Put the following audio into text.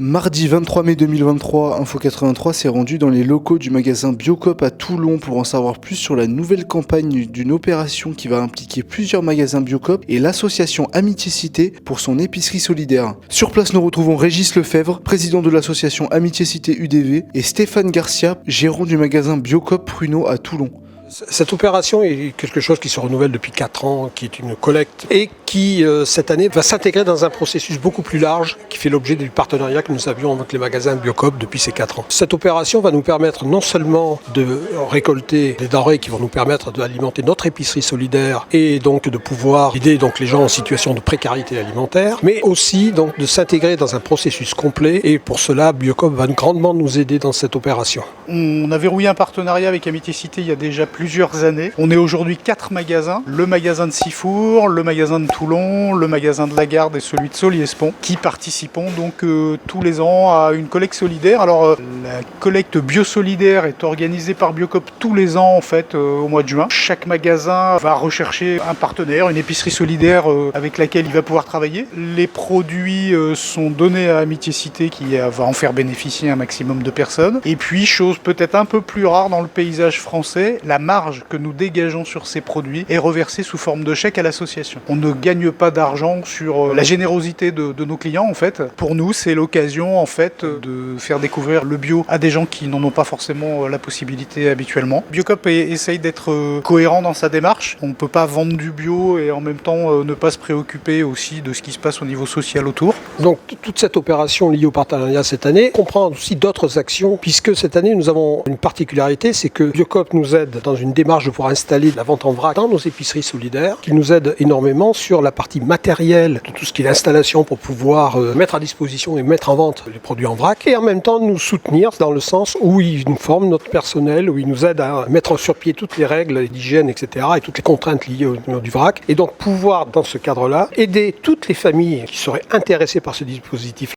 Mardi 23 mai 2023, Info 83 s'est rendu dans les locaux du magasin Biocoop à Toulon pour en savoir plus sur la nouvelle campagne d'une opération qui va impliquer plusieurs magasins Biocoop et l'association Amitié Cité pour son épicerie solidaire. Sur place, nous retrouvons Régis Lefebvre, président de l'association Amitié Cité UDV, et Stéphane Garcia, gérant du magasin Biocoop Pruneau à Toulon. Cette opération est quelque chose qui se renouvelle depuis 4 ans, qui est une collecte et qui, cette année, va s'intégrer dans un processus beaucoup plus large qui fait l'objet du partenariat que nous avions avec les magasins Biocoop depuis ces 4 ans. Cette opération va nous permettre non seulement de récolter des denrées qui vont nous permettre d'alimenter notre épicerie solidaire et donc de pouvoir aider donc les gens en situation de précarité alimentaire, mais aussi donc de s'intégrer dans un processus complet et pour cela, Biocoop va grandement nous aider dans cette opération. On a verrouillé un partenariat avec Amitié Cité il y a déjà plusieurs années. On est aujourd'hui 4 magasins, le magasin de Sifour, le magasin de Toulon, le magasin de la Garde et celui de Soliespont, qui participons donc tous les ans à une collecte solidaire. Alors la collecte biosolidaire est organisée par Biocoop tous les ans en fait au mois de juin. Chaque magasin va rechercher un partenaire, une épicerie solidaire avec laquelle il va pouvoir travailler. Les produits sont donnés à Amitié Cité qui va en faire bénéficier un maximum de personnes. Et puis, chose peut-être un peu plus rare dans le paysage français, la marge que nous dégageons sur ces produits est reversée sous forme de chèque à l'association. On ne gagne pas d'argent sur la générosité de nos clients en fait. Pour nous, c'est l'occasion en fait de faire découvrir le bio à des gens qui n'en ont pas forcément la possibilité habituellement. Biocoop essaye d'être cohérent dans sa démarche. On ne peut pas vendre du bio et en même temps ne pas se préoccuper aussi de ce qui se passe au niveau social autour. Donc toute cette opération liée au partenariat cette année comprend aussi d'autres actions puisque cette année nous avons une particularité, c'est que Biocoop nous aide dans une démarche pour installer la vente en vrac dans nos épiceries solidaires, qui nous aide énormément sur la partie matérielle de tout ce qui est l'installation pour pouvoir mettre à disposition et mettre en vente les produits en vrac et en même temps nous soutenir dans le sens où ils nous forment notre personnel, où ils nous aident à mettre sur pied toutes les règles d'hygiène, etc. et toutes les contraintes liées au niveau du vrac et donc pouvoir dans ce cadre-là aider toutes les familles qui seraient intéressées par ce dispositif